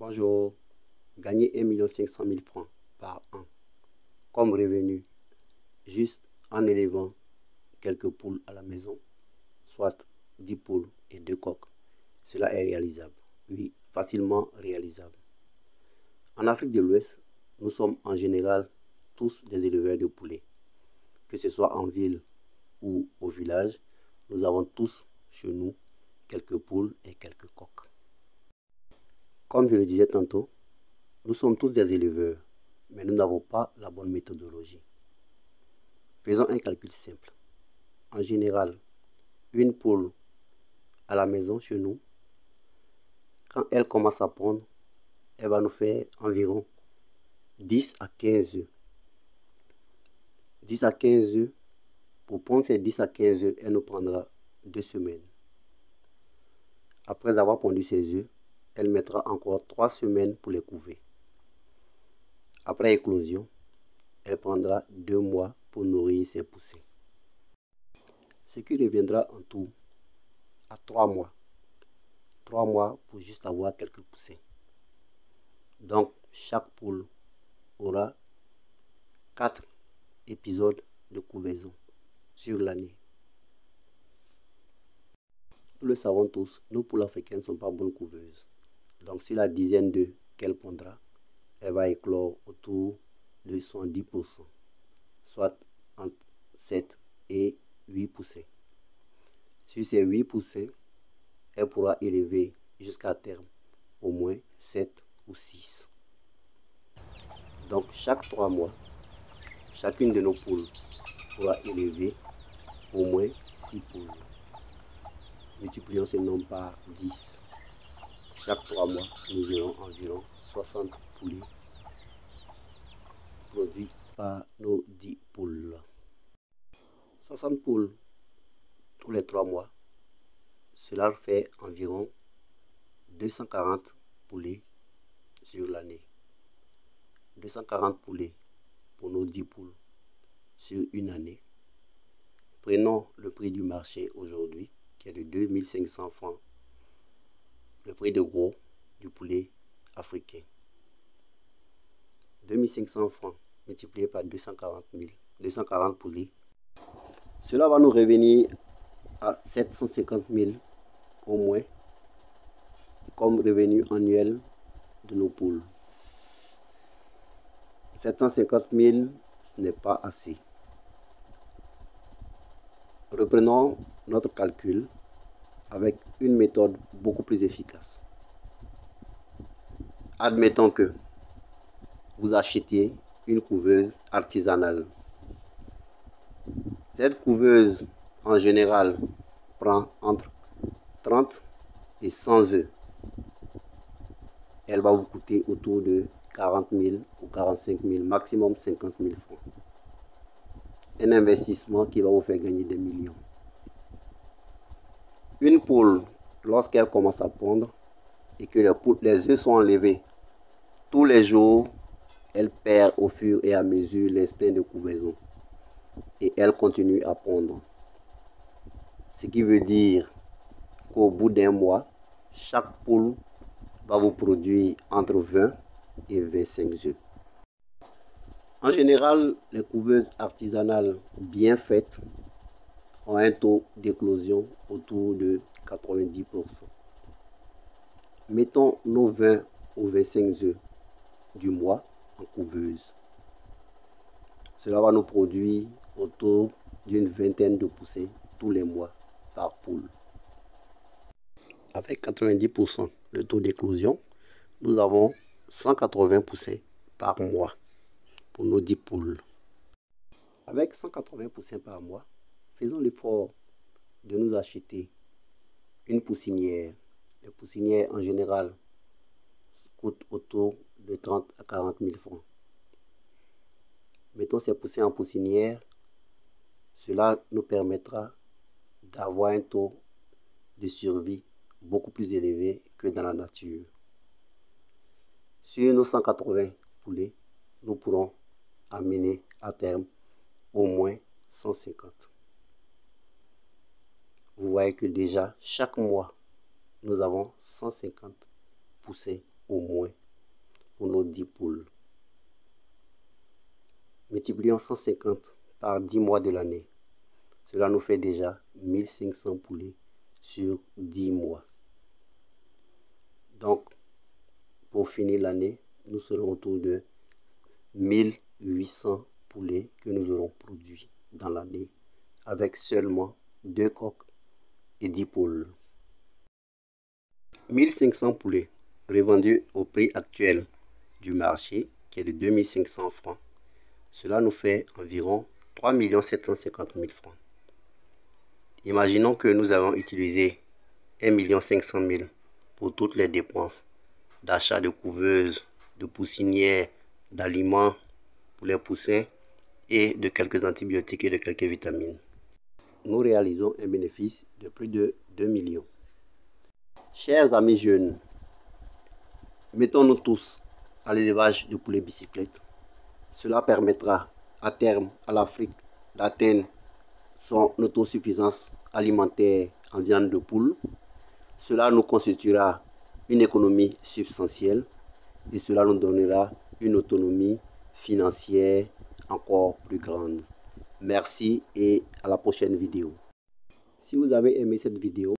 Bonjour, gagner 1 500 000 francs par an comme revenu juste en élevant quelques poules à la maison, soit 10 poules et 2 coqs. Cela est réalisable, oui, facilement réalisable. En Afrique de l'Ouest, nous sommes en général tous des éleveurs de poulets. Que ce soit en ville ou au village, nous avons tous chez nous quelques poules et quelques coqs. Comme je le disais tantôt, nous sommes tous des éleveurs, mais nous n'avons pas la bonne méthodologie. Faisons un calcul simple. En général, une poule à la maison chez nous, quand elle commence à pondre, elle va nous faire environ 10 à 15 œufs. 10 à 15 œufs, pour pondre ces 10 à 15 œufs, elle nous prendra 2 semaines. Après avoir pondu ses œufs, elle mettra encore 3 semaines pour les couver. Après éclosion, elle prendra 2 mois pour nourrir ses poussins. Ce qui reviendra en tout à 3 mois. 3 mois pour juste avoir quelques poussins. Donc, chaque poule aura 4 épisodes de couvaison sur l'année. Nous le savons tous, nos poules africaines ne sont pas bonnes couveuses. Donc, sur la dizaine d'œufs qu'elle pondra, elle va éclore autour de 70%, soit entre 7 et 8 poussins. Sur ces 8 poussins, elle pourra élever jusqu'à terme au moins 7 ou 6. Donc, chaque 3 mois, chacune de nos poules pourra élever au moins 6 poules. Multiplions ce nombre par 10. Chaque 3 mois, nous aurons environ 60 poulets produits par nos 10 poules. 60 poules tous les 3 mois, cela fait environ 240 poulets sur l'année. 240 poulets pour nos 10 poules sur une année. Prenons le prix du marché aujourd'hui, qui est de 2500 francs. Le prix de gros du poulet africain. 2500 francs multiplié par 240 poulets. Cela va nous revenir à 750 000 au moins comme revenu annuel de nos poules. 750 000, ce n'est pas assez. Reprenons notre calcul avec une méthode beaucoup plus efficace. Admettons que vous achetiez une couveuse artisanale. Cette couveuse, en général, prend entre 30 et 100 œufs. Elle va vous coûter autour de 40 000 ou 45 000, maximum 50 000 francs. Un investissement qui va vous faire gagner des millions. Une poule, lorsqu'elle commence à pondre et que les œufs sont enlevés, tous les jours, elle perd au fur et à mesure l'instinct de couvaison. Et elle continue à pondre. Ce qui veut dire qu'au bout d'un mois, chaque poule va vous produire entre 20 et 25 œufs. En général, les couveuses artisanales bien faites ont un taux d'éclosion autour de 90%. Mettons nos 20 ou 25 œufs du mois en couveuse. Cela va nous produire autour d'une vingtaine de poussins tous les mois par poule. Avec 90% de taux d'éclosion, nous avons 180 poussins par mois pour nos 10 poules. Avec 180 poussins par mois, faisons l'effort de nous acheter une poussinière. Les poussinières en général coûtent autour de 30 à 40 000 francs. Mettons ces poussins en poussinière, cela nous permettra d'avoir un taux de survie beaucoup plus élevé que dans la nature. Sur nos 180 poulets, nous pourrons amener à terme au moins 150. Vous voyez que déjà, chaque mois, nous avons 150 poussins au moins pour nos 10 poules. Multiplions 150 par 10 mois de l'année. Cela nous fait déjà 1500 poulets sur 10 mois. Donc, pour finir l'année, nous serons autour de 1800 poulets que nous aurons produits dans l'année avec seulement 2 coqs et 10 poules. 1500 poulets revendus au prix actuel du marché qui est de 2500 francs. Cela nous fait environ 3 750 000 francs. Imaginons que nous avons utilisé 1 500 000 pour toutes les dépenses d'achat de couveuses, de poussinières, d'aliments pour les poussins et de quelques antibiotiques et de quelques vitamines. Nous réalisons un bénéfice de plus de 2 millions. Chers amis jeunes, mettons-nous tous à l'élevage de poulets bicyclettes. Cela permettra à terme à l'Afrique d'atteindre son autosuffisance alimentaire en viande de poule. Cela nous constituera une économie substantielle et cela nous donnera une autonomie financière encore plus grande. Merci et à la prochaine vidéo. Si vous avez aimé cette vidéo,